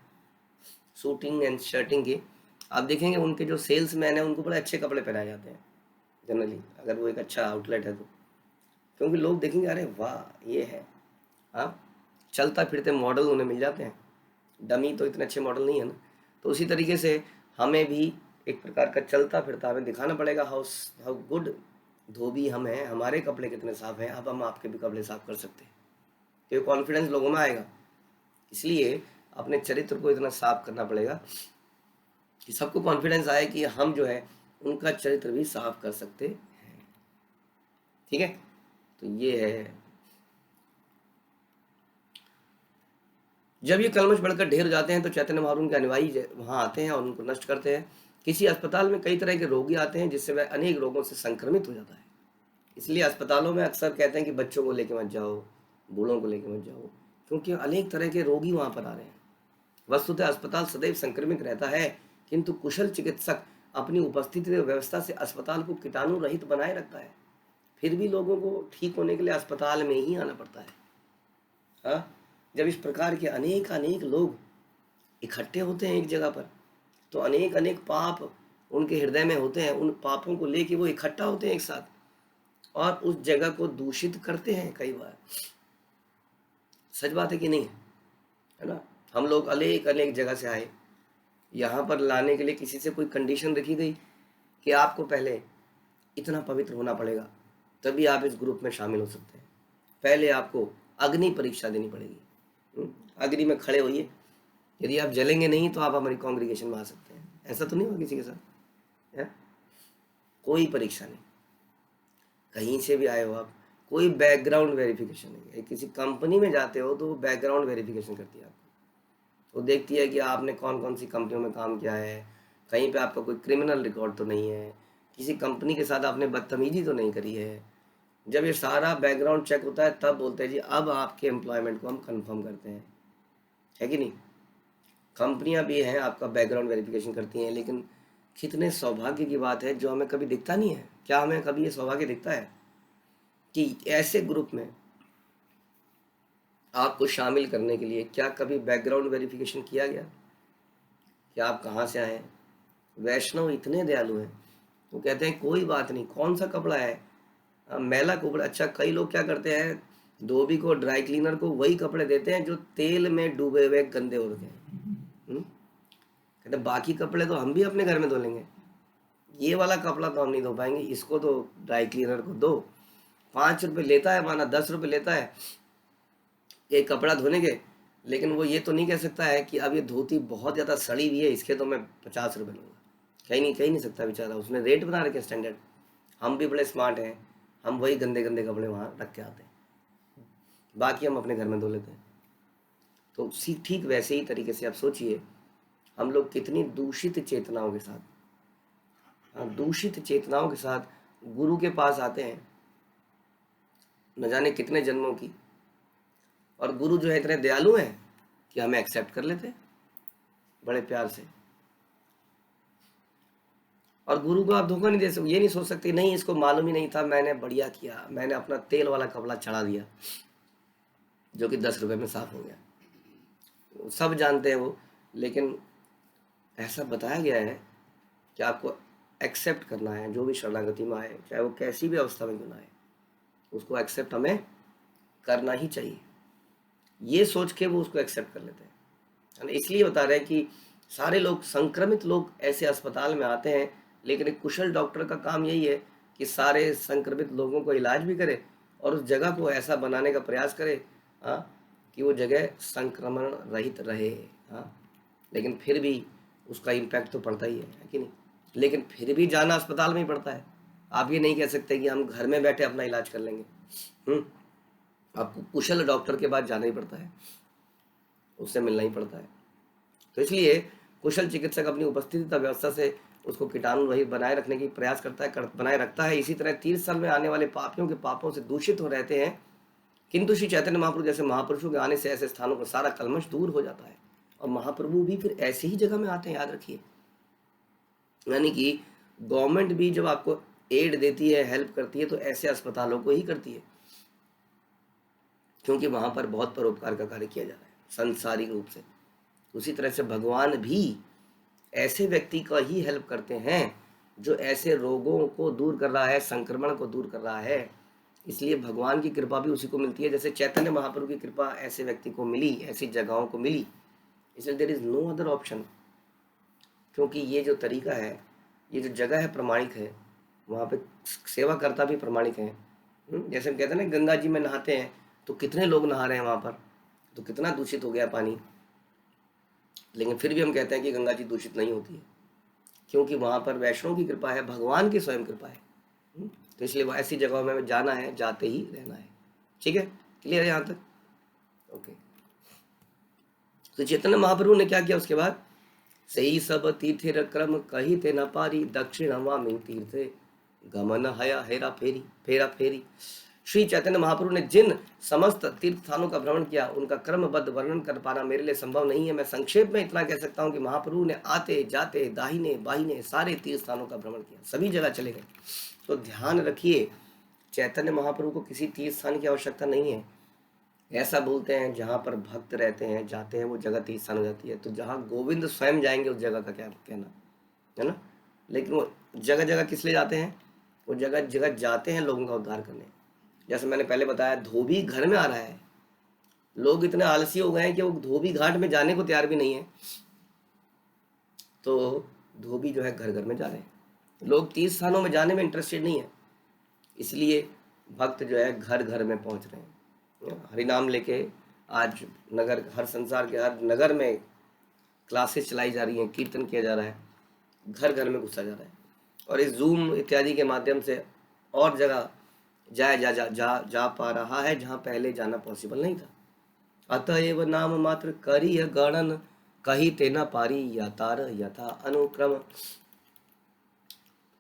शूटिंग एंड शर्टिंग की, आप देखेंगे उनके जो सेल्समैन हैं उनको बड़े अच्छे कपड़े पहनाए जाते हैं जनरली, अगर वो एक अच्छा आउटलेट है तो, क्योंकि लोग देखेंगे अरे वाह ये है। हाँ, चलता फिरते मॉडल उन्हें मिल जाते हैं, डमी तो इतने अच्छे मॉडल नहीं है ना। तो उसी तरीके से हमें भी एक प्रकार का चलता फिरता हमें दिखाना पड़ेगा हाउ गुड धोबी हम हैं, हमारे कपड़े कितने साफ हैं, अब हम आपके भी कपड़े साफ कर सकते हैं। तो ये कॉन्फिडेंस लोगों में आएगा। इसलिए अपने चरित्र को इतना साफ करना पड़ेगा कि सबको कॉन्फिडेंस आए कि हम जो है उनका चरित्र भी साफ कर सकते हैं। ठीक है, तो ये है। जब ये कलमश बढ़कर ढेर हो जाते हैं तो चैतन्य महाप्रभु के अनुयायी वहाँ आते हैं और उनको नष्ट करते हैं। किसी अस्पताल में कई तरह के रोगी आते हैं जिससे वह अनेक रोगों से संक्रमित हो जाता है। इसलिए अस्पतालों में अक्सर कहते हैं कि बच्चों को लेके मत जाओ, बूढ़ों को लेके मत जाओ, क्योंकि अनेक तरह के रोगी वहाँ पर आ रहे हैं। वस्तुतः अस्पताल सदैव संक्रमित रहता है, किंतु कुशल चिकित्सक अपनी उपस्थिति व व्यवस्था से अस्पताल को कीटाणु रहित बनाए रखता है। फिर भी लोगों को ठीक होने के लिए अस्पताल में ही आना पड़ता है। हाँ, जब इस प्रकार के अनेक अनेक लोग इकट्ठे होते हैं एक जगह पर, तो अनेक अनेक पाप उनके हृदय में होते हैं। उन पापों को लेके वो इकट्ठा होते हैं एक साथ और उस जगह को दूषित करते हैं कई बार। सच बात है कि नहीं है ना? हम लोग अनेक अनेक जगह से आए, यहाँ पर लाने के लिए किसी से कोई कंडीशन रखी गई कि आपको पहले इतना पवित्र होना पड़ेगा, तभी आप इस ग्रुप में शामिल हो सकते हैं। पहले आपको अग्नि परीक्षा देनी पड़ेगी। अग्नि में खड़े होइए, यदि आप जलेंगे नहीं तो आप हमारी कांग्रेगेशन में आ सकते हैं। ऐसा तो नहीं हुआ किसी के साथ है? कोई परीक्षा नहीं, कहीं से भी आए हो आप, कोई बैकग्राउंड वेरिफिकेशन नहीं। किसी कंपनी में जाते हो तो वो बैकग्राउंड वेरिफिकेशन करती है आपको, वो देखती है कि आपने कौन कौन सी कंपनियों में काम किया है, कहीं पे आपका कोई क्रिमिनल रिकॉर्ड तो नहीं है, किसी कंपनी के साथ आपने बदतमीजी तो नहीं करी है। जब ये सारा बैकग्राउंड चेक होता है तब बोलते हैं जी अब आपके एम्प्लॉयमेंट को हम कंफर्म करते हैं, है कि नहीं? कंपनियां भी हैं आपका बैकग्राउंड वेरिफिकेशन करती हैं, लेकिन कितने सौभाग्य की बात है जो हमें कभी दिखता नहीं है। क्या हमें कभी ये सौभाग्य दिखता है कि ऐसे ग्रुप में आपको शामिल करने के लिए क्या कभी बैकग्राउंड वेरिफिकेशन किया गया कि आप कहाँ से आए हैं? वैष्णव इतने दयालु हैं, वो कहते हैं कोई बात नहीं, कौन सा कपड़ा है, मैला कपड़ा। अच्छा, कई लोग क्या करते हैं, धोबी को, ड्राई क्लीनर को वही कपड़े देते हैं जो तेल में डूबे हुए गंदे हो रखे हैं। कहते बाकी कपड़े तो हम भी अपने घर में धो लेंगे, ये वाला कपड़ा तो हम नहीं धो पाएंगे, इसको तो ड्राई क्लीनर को दो। 5 रुपये लेता है माना 10 रुपये लेता है एक कपड़ा धोने के, लेकिन वो ये तो नहीं कह सकता है कि अब ये धोती बहुत ज़्यादा सड़ी हुई है, इसके तो मैं 50 रुपये लूँगा। कह नहीं सकता बेचारा, उसने रेट बना रखे स्टैंडर्ड। हम भी बड़े स्मार्ट हैं, हम वही गंदे गंदे कपड़े वहाँ रख के आते हैं, बाकी हम अपने घर में धो लेते हैं। तो ठीक वैसे ही तरीके से आप सोचिए, हम लोग कितनी दूषित चेतनाओं के साथ, दूषित चेतनाओं के साथ गुरु के पास आते हैं, न जाने कितने जन्मों की। और गुरु जो है इतने दयालु हैं कि हमें एक्सेप्ट कर लेते हैं बड़े प्यार से। और गुरु को आप धोखा नहीं दे सकते, ये नहीं सोच सकते नहीं इसको मालूम ही नहीं था, मैंने बढ़िया किया, मैंने अपना तेल वाला कपड़ा चढ़ा दिया जो कि 10 रुपये में साफ हो गया। सब जानते हैं वो, लेकिन ऐसा बताया गया है कि आपको एक्सेप्ट करना है। जो भी शरणागति में आए, चाहे वो कैसी भी अवस्था में क्यों ना आए, उसको एक्सेप्ट हमें करना ही चाहिए। ये सोच के वो उसको एक्सेप्ट कर लेते हैं। इसलिए बता रहे हैं कि सारे लोग, संक्रमित लोग ऐसे अस्पताल में आते हैं, लेकिन एक कुशल डॉक्टर का काम यही है कि सारे संक्रमित लोगों को इलाज भी करे और उस जगह को ऐसा बनाने का प्रयास करे कि वो जगह संक्रमण रहित रहे। लेकिन फिर भी उसका इम्पैक्ट तो पड़ता ही है कि नहीं? लेकिन फिर भी जाना अस्पताल में ही पड़ता है। आप ये नहीं कह सकते कि हम घर में बैठे अपना इलाज कर लेंगे। आपको कुशल डॉक्टर के पास जाना ही पड़ता है, उससे मिलना ही पड़ता है। तो इसलिए कुशल चिकित्सक अपनी उपस्थिति तथा व्यवस्था से उसको कीटाणु रहित बनाए रखने की प्रयास करता है, बनाए रखता है। इसी तरह तीर्थ स्थल में आने वाले पापियों के पापों से दूषित हो रहते हैं, किंतु श्री चैतन्य महाप्रभु जैसे महापुरुषों के आने से ऐसे स्थानों का सारा कलमश दूर हो जाता है। और महाप्रभु भी फिर ऐसी ही जगह में आते हैं, याद रखिए। यानी कि गवर्नमेंट भी जब आपको एड देती है, हेल्प करती है, तो ऐसे अस्पतालों को ही करती है, क्योंकि वहां पर बहुत परोपकार का कार्य किया जा रहा है सांसारिक रूप से। उसी तरह से भगवान भी ऐसे व्यक्ति का ही हेल्प करते हैं जो ऐसे रोगों को दूर कर रहा है, संक्रमण को दूर कर रहा है। इसलिए भगवान की कृपा भी उसी को मिलती है, जैसे चैतन्य महाप्रभु की कृपा ऐसे व्यक्ति को मिली, ऐसी जगहों को मिली। इसलिए there is no other option, क्योंकि ये जो तरीका है, ये जो जगह है प्रमाणिक है, वहाँ पे सेवा करता भी प्रमाणिक है। जैसे हम कहते हैं ना, गंगा जी में नहाते हैं तो कितने लोग नहा रहे हैं वहाँ पर, तो कितना दूषित हो गया पानी, लेकिन फिर भी हम कहते हैं कि गंगा जी दूषित नहीं होती है, क्योंकि वहाँ पर वैष्णव की कृपा है, भगवान की स्वयं कृपा है। तो इसलिए वो ऐसी जगहों में जाना है, जाते ही रहना है। ठीक है, क्लियर है यहाँ तक? ओके। तो चैतन्य महाप्रभु ने क्या किया उसके बाद? सही सब तीर्थेर क्रम कही ते न पारी, दक्षिण वामी तीर्थे गमन हया हेरा फेरी फेरा फेरी। श्री चैतन्य महाप्रभु ने जिन समस्त तीर्थ स्थानों का भ्रमण किया, उनका क्रमबद्ध वर्णन कर पाना मेरे लिए संभव नहीं है। मैं संक्षेप में इतना कह सकता हूँ कि महाप्रभु ने आते जाते दाहिने बाहिने सारे तीर्थ स्थानों का भ्रमण किया, सभी जगह चले गए। तो ध्यान रखिए, चैतन्य महाप्रभु को किसी तीर्थ स्थान की आवश्यकता नहीं है। ऐसा बोलते हैं जहाँ पर भक्त रहते हैं, जाते हैं, वो जगह तीर्थ स्थान हो जाती है। तो जहाँ गोविंद स्वयं जाएंगे उस जगह का क्या कहना है ना। लेकिन वो जगह जगह किस लिए जाते हैं? वो जगह जगह जाते हैं लोगों का उद्धार करने। जैसे मैंने पहले बताया, धोबी घर में आ रहा है, लोग इतने आलसी हो गए हैं कि वो धोबी घाट में जाने को तैयार भी नहीं है। तो धोबी जो है घर घर में जा रहे हैं, लोग तीर्थ स्थानों में जाने में इंटरेस्टेड नहीं है। इसलिए भक्त जो है घर घर में पहुंच रहे हैं। हरिनाम लेके आज नगर, हर संसार के हर नगर में क्लासेस चलाई जा रही हैं, कीर्तन किया जा रहा है, घर घर में घुसा जा रहा है। और इस जूम इत्यादि के माध्यम से और जगह जाया जा जा जा जा पा रहा है जहाँ पहले जाना पॉसिबल नहीं था। अतएव नाम मात्र करिय गणन, कही तेना पारी यातार यथा अनुक्रम।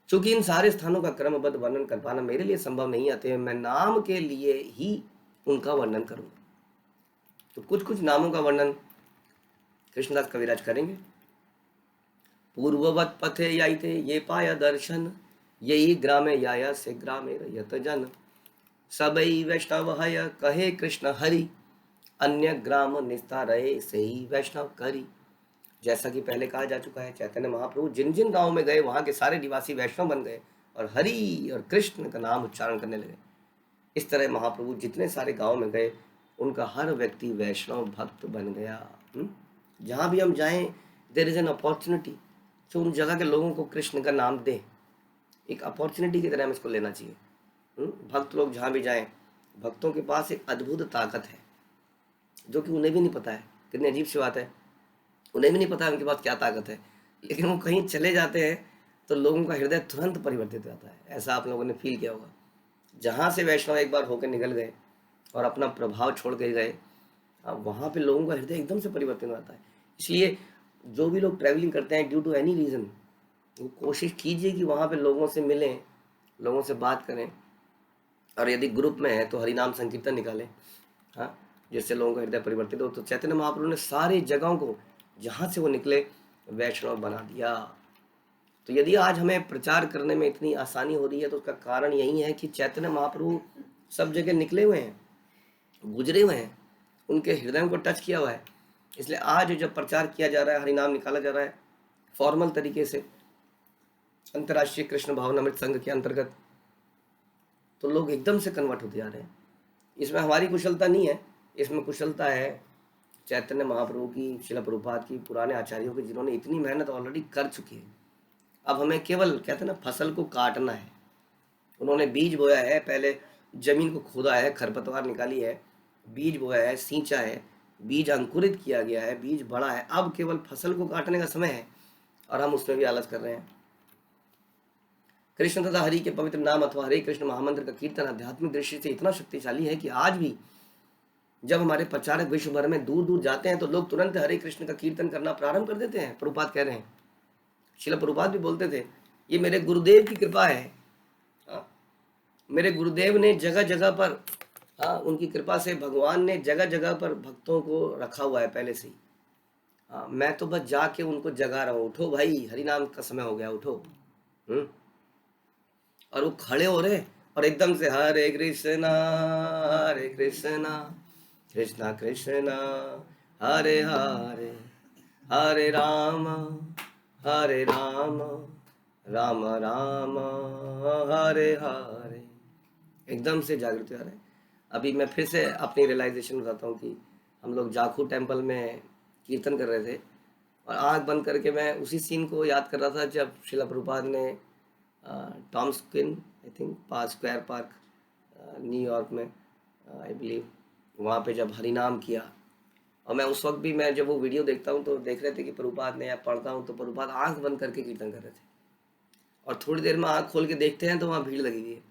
चूंकि इन सारे स्थानों का क्रमबद्ध वर्णन कर पाना मेरे लिए संभव नहीं आते, मैं नाम के लिए ही उनका वर्णन करूंगा। तो कुछ कुछ नामों का वर्णन कृष्णदास कविराज करेंगे। पूर्ववत पथे याइते ये पाया दर्शन, यही ग्रामे याया से ग्रामे यत जन। सबई वैष्णव हय कहे कृष्ण हरि, अन्य ग्राम निस्तारय से ही वैष्णव करी। जैसा कि पहले कहा जा चुका है, चैतन्य महाप्रभु जिन जिन गांवों में गए वहां के सारे निवासी वैष्णव बन गए और हरि और कृष्ण का नाम उच्चारण करने लगे। इस तरह महाप्रभु जितने सारे गांव में गए, उनका हर व्यक्ति वैष्णव भक्त बन गया। जहाँ भी हम जाएं, देयर इज एन अपॉर्चुनिटी, तो उन जगह के लोगों को कृष्ण का नाम दें। एक अपॉर्चुनिटी की तरह हम इसको लेना चाहिए। भक्त लोग जहाँ भी जाएं, भक्तों के पास एक अद्भुत ताकत है जो कि उन्हें भी नहीं पता है। कितनी अजीब सी बात है, उन्हें भी नहीं पता है उनके पास क्या ताकत है, लेकिन वो कहीं चले जाते हैं तो लोगों का हृदय तुरंत परिवर्तित हो जाता है। ऐसा आप लोगों ने फील किया होगा। जहाँ से वैष्णव एक बार होकर निकल गए और अपना प्रभाव छोड़ के गए, अब वहाँ पे लोगों का हृदय एकदम से परिवर्तन हो जाता है। इसलिए जो भी लोग ट्रैवलिंग करते हैं ड्यू टू एनी रीज़न, वो कोशिश कीजिए कि वहाँ पे लोगों से मिलें, लोगों से बात करें, और यदि ग्रुप में है तो हरिनाम संकीर्तन निकालें, हाँ, जिससे लोगों का हृदय परिवर्तित हो। तो चैतन्य महाप्रभु ने सारी जगहों को जहाँ से वो निकले वैष्णव बना दिया। तो यदि आज हमें प्रचार करने में इतनी आसानी हो रही है तो उसका कारण यही है कि चैतन्य महाप्रभु सब जगह निकले हुए हैं, गुजरे हुए हैं, उनके हृदयों को टच किया हुआ है। इसलिए आज जब प्रचार किया जा रहा है, हरिनाम निकाला जा रहा है फॉर्मल तरीके से अंतर्राष्ट्रीय कृष्ण भावनामृत संघ के अंतर्गत, तो लोग एकदम से कन्वर्ट होते जा रहे हैं। इसमें हमारी कुशलता नहीं है, इसमें कुशलता है चैतन्य महाप्रभु की, श्रील प्रभुपाद की, पुराने आचार्यों की, जिन्होंने इतनी मेहनत ऑलरेडी कर चुकी है। अब हमें केवल कहते हैं ना, फसल को काटना है। उन्होंने बीज बोया है, पहले जमीन को खोदा है, खरपतवार निकाली है, बीज बोया है, सींचा है, बीज अंकुरित किया गया है, बीज बड़ा है। अब केवल फसल को काटने का समय है और हम उसमें भी आलस कर रहे हैं। कृष्ण तथा हरि के पवित्र नाम अथवा हरे कृष्ण महामंत्र का कीर्तन आध्यात्मिक दृष्टि से इतना शक्तिशाली है कि आज भी जब हमारे प्रचारक विश्व भर में दूर दूर जाते हैं तो लोग तुरंत हरे कृष्ण का कीर्तन करना प्रारंभ कर देते हैं। प्रभुपाद कह रहे हैं शिला प्रभुपाद भी बोलते थे ये मेरे गुरुदेव की कृपा है। हाँ, मेरे गुरुदेव ने जगह जगह पर, हाँ, उनकी कृपा से भगवान ने जगह जगह पर भक्तों को रखा हुआ है पहले से ही। हाँ, मैं तो बस जाके उनको जगा रहा हूँ, उठो भाई, हरि नाम का समय हो गया, उठो। और वो खड़े हो रहे और एकदम से हरे कृष्णा कृष्णा कृष्णा हरे हरे, हरे राम राम राम हरे हरे, एकदम से जागृति आ रहे हैं। अभी मैं फिर से अपनी रियलाइजेशन बताता हूँ कि हम लोग जाखू टेम्पल में कीर्तन कर रहे थे और आँख बंद करके मैं उसी सीन को याद कर रहा था जब श्रीला प्रभुपाद ने टॉम स्क्विन, I think square park, New York में, आई बिलीव, वहाँ पे जब हरिनाम किया। और मैं उस वक्त भी, मैं जब वो वीडियो देखता हूँ तो देख रहे थे कि प्रभुपाद ने, या पढ़ता हूँ तो प्रभुपाद आँख बंद करके कीर्तन कर रहे थे और थोड़ी देर में आँख खोल के देखते हैं तो वहाँ भीड़ लगी हुई है।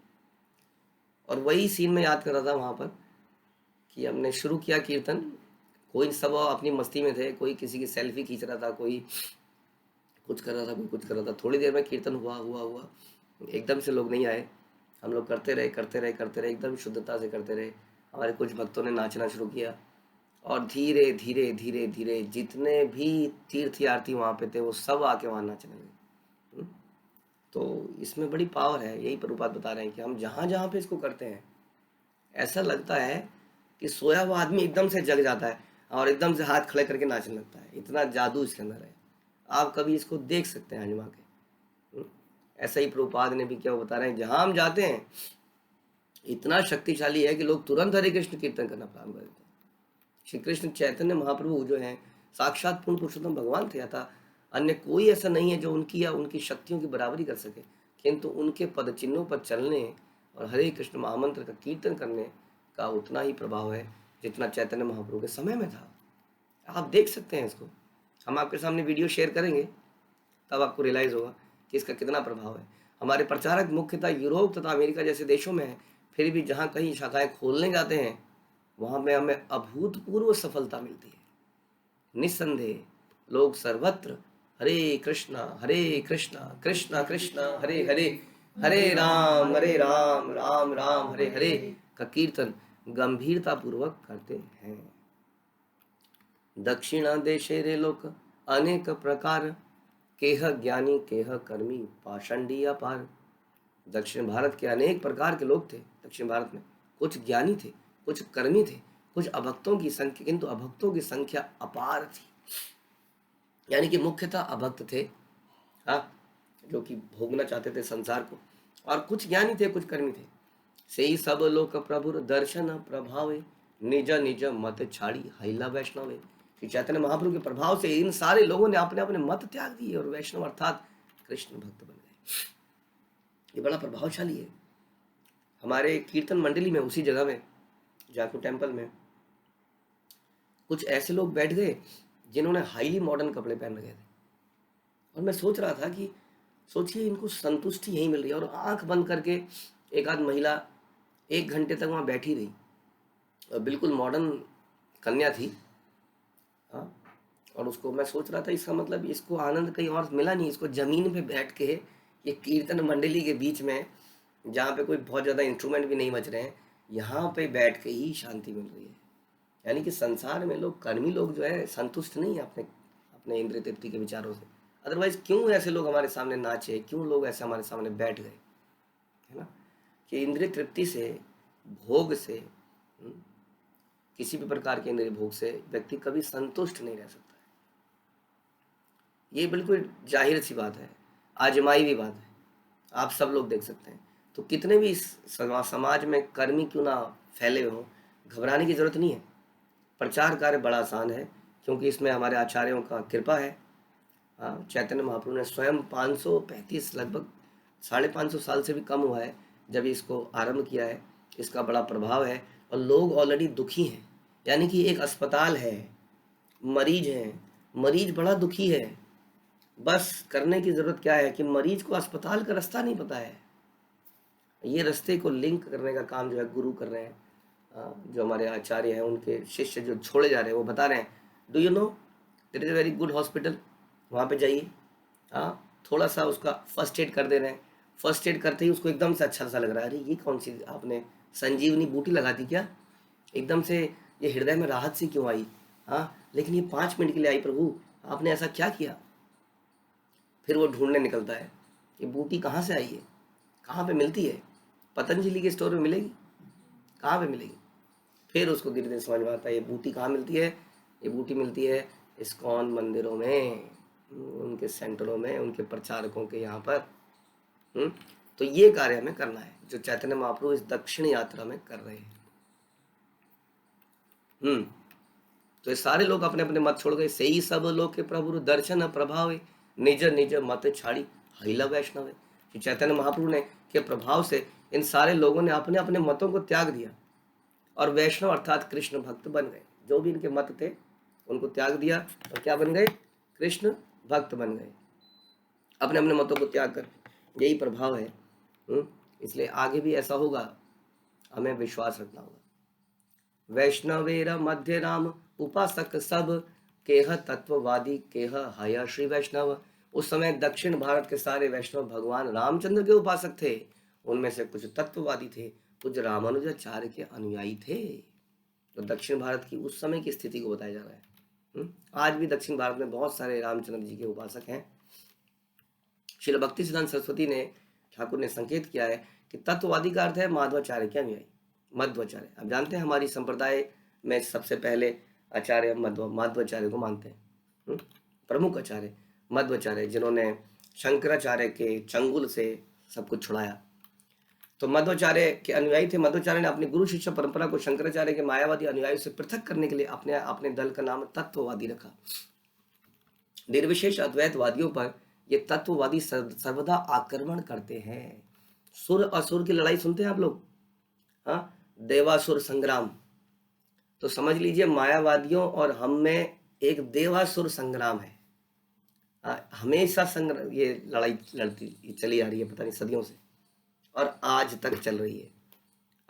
और वही सीन में याद कर रहा था वहाँ पर कि हमने शुरू किया कीर्तन, कोई सब अपनी मस्ती में थे, कोई किसी की सेल्फी खींच रहा था, कोई कुछ कर रहा था, कोई कुछ कर रहा था। थोड़ी देर में कीर्तन हुआ, एकदम से लोग नहीं आए, हम लोग करते रहे, एकदम शुद्धता से करते रहे। हमारे कुछ भक्तों ने नाचना शुरू किया और धीरे धीरे धीरे धीरे जितने भी तीर्थयार्थी वहाँ पे थे वो सब आके वहाँ नाचने लगे। तो इसमें बड़ी पावर है, यही प्रभुपाद बता रहे हैं कि हम जहाँ जहाँ पे इसको करते हैं ऐसा लगता है कि सोया हुआ आदमी एकदम से जग जाता है और एकदम से हाथ खड़े करके नाचने लगता है, इतना जादू इसके अंदर है। आप कभी इसको देख सकते हैं आजमा के। ऐसा ही प्रभुपाद ने भी क्या बता रहे हैं, जहाँ हम जाते हैं इतना शक्तिशाली है कि लोग तुरंत हरे कृष्ण कीर्तन करना प्रारंभ कर देते हैं। श्री कृष्ण चैतन्य महाप्रभु जो हैं साक्षात पूर्ण पुरुषोत्तम भगवान थे, अतः अन्य कोई ऐसा नहीं है जो उनकी या उनकी शक्तियों की बराबरी कर सके, किंतु उनके पद चिन्हों पर चलने और हरे कृष्ण महामंत्र का कीर्तन करने का उतना ही प्रभाव है जितना चैतन्य महाप्रभु के समय में था। आप देख सकते हैं इसको, हम आपके सामने वीडियो शेयर करेंगे तब आपको रियलाइज़ होगा कि इसका कितना प्रभाव है। हमारे प्रचारक मुख्यतः यूरोप तथा अमेरिका जैसे देशों में हैं, फिर भी जहाँ कहीं शाखाएं खोलने जाते हैं वहाँ में हमें अभूतपूर्व सफलता मिलती है। निस्संदेह लोग सर्वत्र हरे कृष्णा कृष्णा कृष्णा हरे हरे, हरे राम राम राम हरे हरे का कीर्तन गंभीरता पूर्वक करते हैं। दक्षिणा देशे रे लोक अनेक प्रकार, केह ज्ञानी केह कर्मी पाषंडी अपार। दक्षिण भारत के अनेक प्रकार के लोग थे। दक्षिण भारत में कुछ ज्ञानी थे, कुछ कर्मी थे, कुछ अभक्तों की संख्या, किंतु अभक्तों की संख्या अपार थी, यानी कि मुख्यतः अभक्त थे, हाँ, जो कि भोगना चाहते थे संसार को, और कुछ ज्ञानी थे, कुछ कर्मी थे। से ही सब लोक प्रभुर दर्शन प्रभावे, निज निज मत छाड़ी हैला वैष्णवे। श्री चैतन्य महाप्रभु के प्रभाव से इन सारे लोगों ने अपने अपने मत त्याग दिए और वैष्णव अर्थात कृष्ण भक्त बन गए। ये बड़ा प्रभावशाली है। हमारे कीर्तन मंडली में, उसी जगह में, जाखू टेम्पल में, कुछ ऐसे लोग बैठ गए जिन्होंने हाईली मॉडर्न कपड़े पहन रखे थे और मैं सोच रहा था कि सोचिए इनको संतुष्टि यहीं मिल रही है, और आंख बंद करके एक आध महिला 1 घंटे तक वहाँ बैठी रही और बिल्कुल मॉडर्न कन्या थी, हाँ, और उसको मैं सोच रहा था इसका मतलब इसको आनंद कहीं और मिला नहीं, इसको ज़मीन पे बैठ के ये कीर्तन मंडली के बीच में, जहाँ पे कोई बहुत ज़्यादा इंस्ट्रूमेंट भी नहीं बज रहे हैं, यहाँ पे बैठ के ही शांति मिल रही है। यानी कि संसार में लोग, कर्मी लोग जो है, संतुष्ट नहीं है अपने अपने इंद्रिय तृप्ति के विचारों से। अदरवाइज क्यों ऐसे लोग हमारे सामने नाचे, क्यों लोग ऐसे हमारे सामने बैठ गए, है ना, कि इंद्रिय तृप्ति से, भोग से, किसी भी प्रकार के इंद्रिय भोग से व्यक्ति कभी संतुष्ट नहीं रह सकता है। ये बिल्कुल जाहिर सी बात है, आजमाई भी बात है, आप सब लोग देख सकते हैं। तो कितने भी समाज में कर्मी क्यों ना फैले हों, घबराने की जरूरत नहीं है। प्रचार कार्य बड़ा आसान है क्योंकि इसमें हमारे आचार्यों का कृपा है। हाँ, चैतन्य महाप्रभु ने स्वयं 535, लगभग 550 साल से भी कम हुआ है जब इसको आरंभ किया है। इसका बड़ा प्रभाव है और लोग ऑलरेडी दुखी हैं, यानी कि एक अस्पताल है, मरीज हैं, मरीज बड़ा दुखी है, बस करने की ज़रूरत क्या है कि मरीज को अस्पताल का रास्ता नहीं पता है, ये रास्ते को लिंक करने का काम जो है गुरु कर रहे हैं। जो हमारे आचार्य हैं, उनके शिष्य जो छोड़े जा रहे हैं, वो बता रहे हैं, do you know there is a very good hospital, वहाँ पे जाइए, हाँ, थोड़ा सा उसका फर्स्ट एड कर दे रहे हैं। फर्स्ट एड करते ही उसको एकदम से अच्छा सा लग रहा है, अरे ये कौन सी आपने संजीवनी बूटी लगा दी क्या, एकदम से ये हृदय में राहत सी क्यों आई। हाँ, लेकिन ये 5 मिनट के लिए आई प्रभु, आपने ऐसा क्या किया। फिर वो ढूंढने निकलता है, ये बूटी कहाँ से आई है, कहाँ पे मिलती है, पतंजलि के स्टोर में मिलेगी, कहाँ पे मिलेगी। फिर उसको धीरे धीरे समझ में आता है ये बूटी कहाँ मिलती है, ये बूटी मिलती है इस्कॉन मंदिरों में, उनके सेंटरों में, उनके प्रचारकों के यहाँ पर। तो ये कार्य हमें करना है जो चैतन्य महाप्रभु इस दक्षिण यात्रा में कर रहे हैं। तो ये सारे लोग अपने अपने मत छोड़ गए। सही सब लोग के प्रभु दर्शन प्रभाव निज निज मत छाड़ी हिला वैष्णव है। कि चैतन्य महाप्रभु ने के प्रभाव से इन सारे लोगों ने अपने अपने मतों को त्याग दिया और वैष्णव अर्थात कृष्ण भक्त बन गए। जो भी इनके मत थे उनको त्याग दिया और क्या बन गए, कृष्ण भक्त बन गए, अपने अपने मतों को त्याग कर। यही प्रभाव है। इसलिए आगे भी ऐसा होगा, हमें विश्वास रखना होगा। वैष्णवेर मध्य राम उपासक सब केह तत्ववादी केह हया श्री वैष्णव। उस समय दक्षिण भारत के सारे वैष्णव भगवान रामचंद्र के उपासक थे। उनमें से कुछ तत्ववादी थे, कुछ रामानुजाचार्य के अनुयायी थे। तो दक्षिण भारत की उस समय की स्थिति को बताया जा रहा है। आज भी दक्षिण भारत में बहुत सारे रामचंद्र जी के उपासक हैं। श्रील भक्ति सिद्धांत सरस्वती ने ठाकुर ने संकेत किया है कि तत्ववादी का अर्थ है माधवाचार्य के अनुयायी, मध्वाचार्य। अब जानते हैं हमारी संप्रदाय में सबसे पहले आचार्य माधवाचार्य को मानते हैं, प्रमुख आचार्य मध्वाचार्य, जिन्होंने शंकराचार्य के चंगुल से सब कुछ छुड़ाया। तो मध्वाचार्य के अनुयायी थे। मध्वाचार्य ने अपनी गुरु शिष्य परंपरा को शंकराचार्य के मायावादी अनुयायियों से पृथक करने के लिए अपने दल का नाम तत्ववादी रखा। निर्विशेष अद्वैतवादियों पर ये तत्ववादी सर्वदा आक्रमण करते हैं। सुर असुर की लड़ाई सुनते हैं आप लोग, हाँ, देवासुर संग्राम। तो समझ लीजिए मायावादियों और हम में एक देवासुर संग्राम है। हमेशा संग्राम, ये लड़ाई लड़ती चली आ रही है पता नहीं सदियों से, और आज तक चल रही है।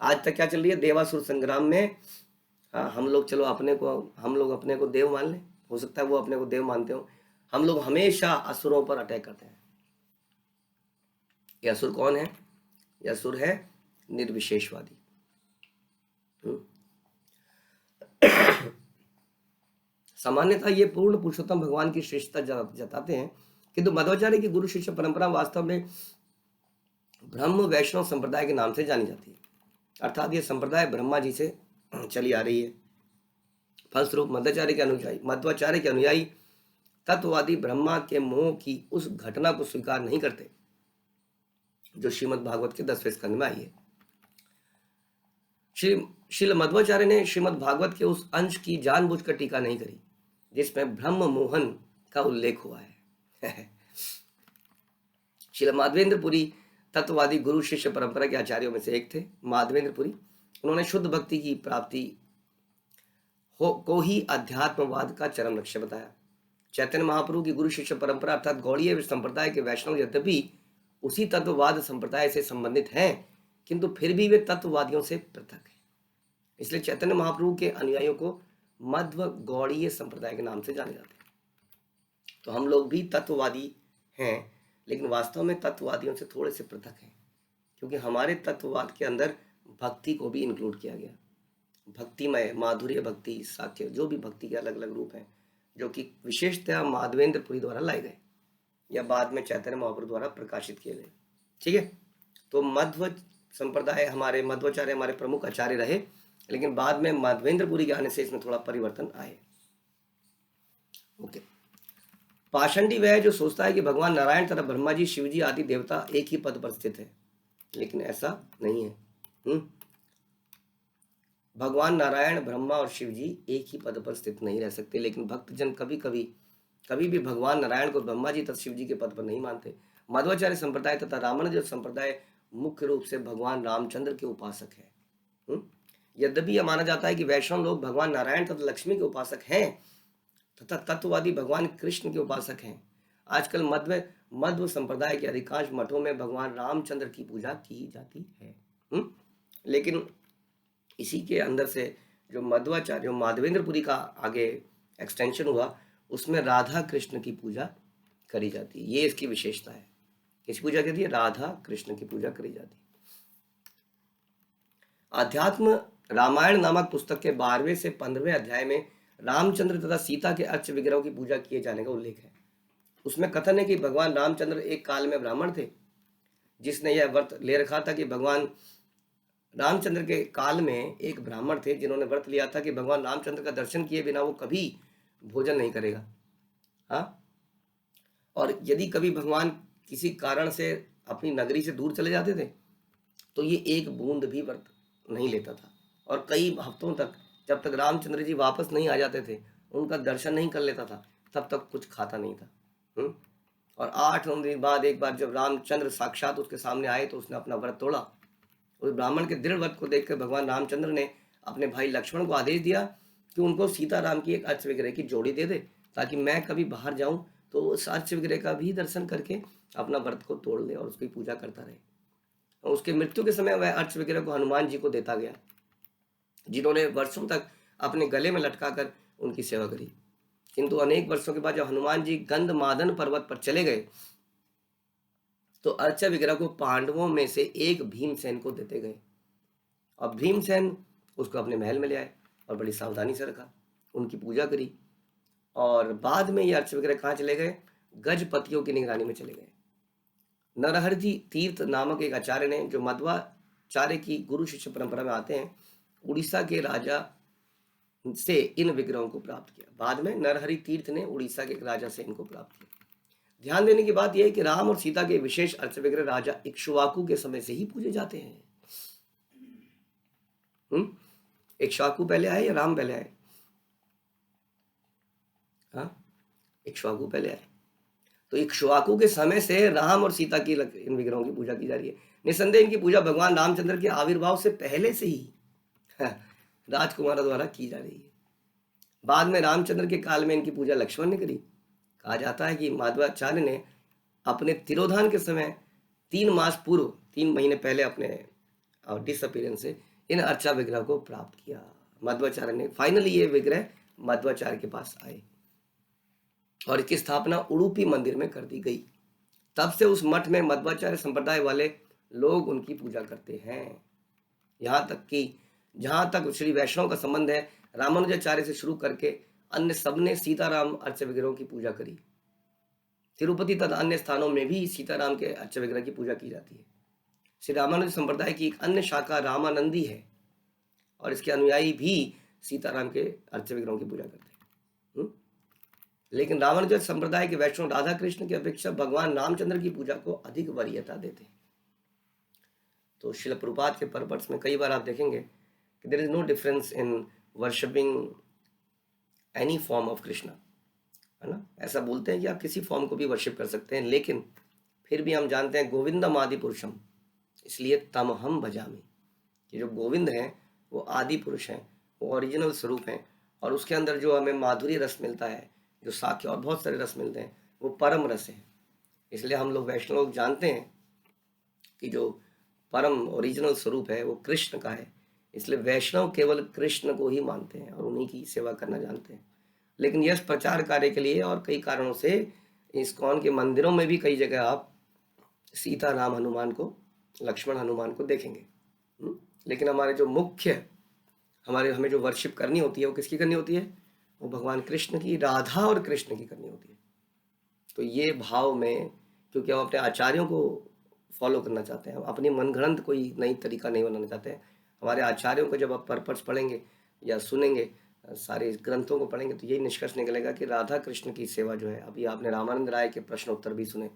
आज तक क्या चल रही है, देवासुर संग्राम में। हम लोग चलो हम लोग अपने को देव मान लें, हो सकता है वो अपने को देव मानते हो। हम लोग हमेशा असुरों पर अटैक करते हैं। ये असुर कौन है, ये असुर है निर्विशेषवादी। सामान्यतः ये पूर्ण पुरुषोत्तम भगवान की श्रेष्ठता जताते हैं, किंतु मध्वाचार्य की गुरु शिष्य परंपरा वास्तव में ब्रह्म वैष्णव संप्रदाय के नाम से जानी जाती है। अर्थात ये संप्रदाय ब्रह्मा जी से चली आ रही है। फलस्वरूप मध्वाचार्य के अनुयायी तत्ववादी ब्रह्मा के मोह की उस घटना को स्वीकार नहीं करते जो श्रीमद् भागवत के 10वें स्कंद में आई है। श्रील मध्वाचार्य ने श्रीमद् भागवत के उस अंश की जानबूझकर टीका नहीं करी जिसमें ब्रह्म मोहन का उल्लेख हुआ है। श्रील माधवेंद्रपुरी तत्ववादी गुरु शिष्य परंपरा के आचार्यों में से एक थे। माधवेंद्रपुरी, उन्होंने शुद्ध भक्ति की प्राप्ति को ही अध्यात्मवाद का चरम लक्ष्य बताया। चैतन्य महाप्रभु की गुरु शिष्य परंपरा अर्थात गौड़ीय संप्रदाय के वैष्णव यद्यपि उसी तत्ववाद संप्रदाय से संबंधित हैं, किंतु फिर भी वे तत्ववादियों से पृथक हैं। इसलिए चैतन्य महाप्रभु के अनुयायियों को मध्व गौड़ीय संप्रदाय के नाम से जाने जाते हैं। तो हम लोग भी तत्ववादी हैं, लेकिन वास्तव में तत्ववादियों से थोड़े से पृथक हैं, क्योंकि हमारे तत्ववाद के अंदर भक्ति को भी इंक्लूड किया गया। भक्तिमय, माधुर्य भक्ति, साक्ष्य, जो भी भक्ति के अलग अलग रूप हैं, जो कि विशेषतः माधवेंद्रपुरी द्वारा लाए गए या बाद में चैतन्य महाप्रभु द्वारा प्रकाशित किए गए। ठीक है, तो मध्व संप्रदाय हमारे मध्वाचार्य हमारे प्रमुख आचार्य रहे, लेकिन बाद में माधवेंद्रपुरी के आने से इसमें थोड़ा परिवर्तन आए। ओके, पाषंडी वह है जो सोचता है कि भगवान नारायण तथा ब्रह्मा जी, शिव जी आदि देवता एक ही पद पर स्थित है, लेकिन ऐसा नहीं है। भगवान नारायण, ब्रह्मा और शिव जी एक ही पद पर स्थित नहीं रह सकते, लेकिन भक्तजन कभी भी भगवान नारायण को ब्रह्मा जी तथा शिव जी के पद पर नहीं मानते। मध्वाचार्य संप्रदाय तथा रामानुज संप्रदाय मुख्य रूप से भगवान रामचंद्र के उपासक है। यद्यपि यह माना जाता है कि वैष्णव लोग भगवान नारायण तथा लक्ष्मी के उपासक हैं तथा तत्ववादी भगवान कृष्ण के उपासक हैं। आजकल मध्व संप्रदाय के अधिकांश मठों में भगवान रामचंद्र की पूजा की जाती है। लेकिन इसी के अंदर से जो मध्वाचार्य, जो माधवेंद्रपुरी का आगे एक्सटेंशन हुआ, उसमें राधा कृष्ण की पूजा करी जाती है। ये इसकी विशेषता है। किसकी पूजा करती है? राधा कृष्ण की पूजा करी जाती है। अध्यात्म रामायण नामक पुस्तक के 12वें से 15वें अध्याय में रामचंद्र तथा सीता के अर्च विग्रहों की पूजा किए जाने का उल्लेख है। उसमें कथन है कि भगवान रामचंद्र एक काल में ब्राह्मण थे, जिसने यह व्रत ले रखा था कि भगवान रामचंद्र के काल में एक ब्राह्मण थे जिन्होंने व्रत लिया था कि भगवान रामचंद्र का दर्शन किए बिना वो कभी भोजन नहीं करेगा। हाँ, और यदि कभी भगवान किसी कारण से अपनी नगरी से दूर चले जाते थे तो ये एक बूंद भी व्रत नहीं लेता था, और कई हफ्तों तक, जब तक रामचंद्र जी वापस नहीं आ जाते थे, उनका दर्शन नहीं कर लेता था, तब तक कुछ खाता नहीं था। और 8-9 दिन बाद एक बार जब रामचंद्र साक्षात उसके सामने आए तो उसने अपना व्रत तोड़ा। उस ब्राह्मण के दृढ़ व्रत को देखकर भगवान रामचंद्र ने अपने भाई लक्ष्मण को आदेश दिया कि उनको सीता राम की एक अर्च विग्रह की जोड़ी दे दे, ताकि मैं कभी बाहर जाऊं तो उस अर्च विग्रह का भी दर्शन करके अपना व्रत को तोड़ ले और उसकी पूजा करता रहे। और उसके मृत्यु के समय वह अर्च विग्रह को हनुमान जी को देता गया, जिन्होंने वर्षों तक अपने गले में लटकाकर उनकी सेवा करी। किंतु अनेक वर्षों के बाद जब हनुमान जी गंधमादन पर्वत पर चले गए तो अर्चा विग्रह को पांडवों में से एक भीमसेन को देते गए, और भीमसेन उसको अपने महल में ले आए और बड़ी सावधानी से रखा, उनकी पूजा करी। और बाद में ये अर्च विग्रह कहाँ चले गए? गजपतियों की निगरानी में चले गए। नरहरि तीर्थ नामक एक आचार्य ने, जो मध्वाचार्य की गुरु शिष्य परंपरा में आते हैं, उड़ीसा के राजा से इन विग्रहों को प्राप्त किया। बाद में नरहरि तीर्थ ने उड़ीसा के एक राजा से इनको प्राप्त किया। ध्यान देने की बात यह है कि राम और सीता के विशेष अर्च विग्रह राजा इक्ष्वाकु के समय से ही पूजे जाते हैं। इक्ष्वाकु पहले आए या राम पहले आए? हाँ, इक्ष्वाकु पहले आए। तो इक्ष्वाकु के समय से राम और सीता की इन विग्रहों की पूजा की जा रही है। निसंदेह इनकी पूजा भगवान रामचंद्र के आविर्भाव से पहले से ही राजकुमारों द्वारा की जा रही है। बाद में रामचंद्र के काल में इनकी पूजा लक्ष्मण ने करी। कहा जाता है कि माधवाचार्य ने अपने तिरोधान के समय 3 मास पूर्व, 3 महीने पहले अपने डिसअपीयरेंस से इन अर्चा विग्रह को प्राप्त किया। मध्वाचार्य ने फाइनली ये विग्रह मध्वाचार्य के पास आए और इसकी स्थापना उडुपी मंदिर में कर दी गई। तब से उस मठ में मध्वाचार्य संप्रदाय वाले लोग उनकी पूजा करते हैं। यहाँ तक कि जहाँ तक श्री वैष्णव का संबंध है, रामानुजाचार्य से शुरू करके अन्य सबने सीताराम अर्च विग्रहों की पूजा करी। तिरुपति तथा अन्य स्थानों में भी सीताराम के अर्च विग्रह की पूजा की जाती है। श्री रामानुज संप्रदाय की एक अन्य शाखा रामानंदी है और इसके अनुयायी भी सीताराम के अर्च विग्रहों की पूजा करते हैं। लेकिन रामानुज संप्रदाय के वैष्णव राधा कृष्ण की अपेक्षा भगवान रामचंद्र की पूजा को अधिक वरीयता देते हैं। तो श्रील प्रभुपाद के पर्पट्स में कई बार आप देखेंगे कि there is no difference in worshipping any form of Krishna, है ना। ऐसा बोलते हैं कि आप किसी फॉर्म को भी वर्शिप कर सकते हैं, लेकिन फिर भी हम जानते हैं गोविंदम आदि पुरुषम, इसलिए तम हम भजामी, कि जो गोविंद हैं वो आदि पुरुष हैं, वो ओरिजिनल स्वरूप हैं, और उसके अंदर जो हमें माधुरी रस मिलता है, जो साख्य और बहुत सारे रस मिलते हैं, वो परम रस है। इसलिए हम लोग वैष्णव लोग जानते हैं कि जो परम ओरिजिनल स्वरूप है वो कृष्ण का है। इसलिए वैष्णव केवल कृष्ण को ही मानते हैं और उन्हीं की सेवा करना जानते हैं। लेकिन यश प्रचार कार्य के लिए और कई कारणों से इस्कॉन के मंदिरों में भी कई जगह आप सीता राम हनुमान को, लक्ष्मण हनुमान को देखेंगे। लेकिन हमारे जो मुख्य हमें जो वर्शिप करनी होती है वो किसकी करनी होती है? वो भगवान कृष्ण की, राधा और कृष्ण की करनी होती है। तो ये भाव में, क्योंकि हम अपने आचार्यों को फॉलो करना चाहते हैं, हम अपनी मनगढ़ंत कोई नई तरीका नहीं बनाना चाहते हैं। हमारे आचार्यों को जब आप पर्पट्स पढ़ेंगे या सुनेंगे, सारे ग्रंथों को पढ़ेंगे, तो यही निष्कर्ष निकलेगा कि राधा कृष्ण की सेवा जो है, अभी आपने रामानंद राय के प्रश्न उत्तर भी सुने,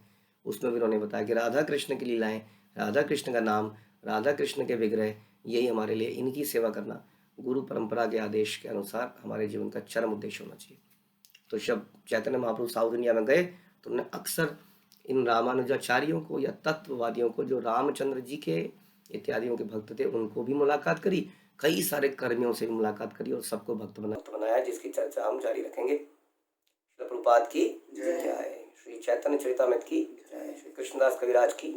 उसमें भी उन्होंने बताया कि राधा कृष्ण की लीलाएं, राधा कृष्ण का नाम, राधा कृष्ण के विग्रह, यही हमारे लिए, इनकी सेवा करना गुरु परंपरा के आदेश के अनुसार हमारे जीवन का चरम उद्देश्य होना चाहिए। तो जब चैतन्य महाप्रभु साउथ इंडिया में गए तो उन्होंने अक्सर इन रामानुजाचार्यों को या तत्ववादियों को, जो रामचंद्र जी के इत्यादियों के भक्त थे, उनको भी मुलाकात करी, कई सारे कर्मियों से भी मुलाकात करी और सबको भक्त बनाया, जिसकी चर्चा हम जारी रखेंगे। श्रील प्रभुपाद की जय, श्री चैतन्य चरितामृत की जय, श्री कृष्णदास कविराज की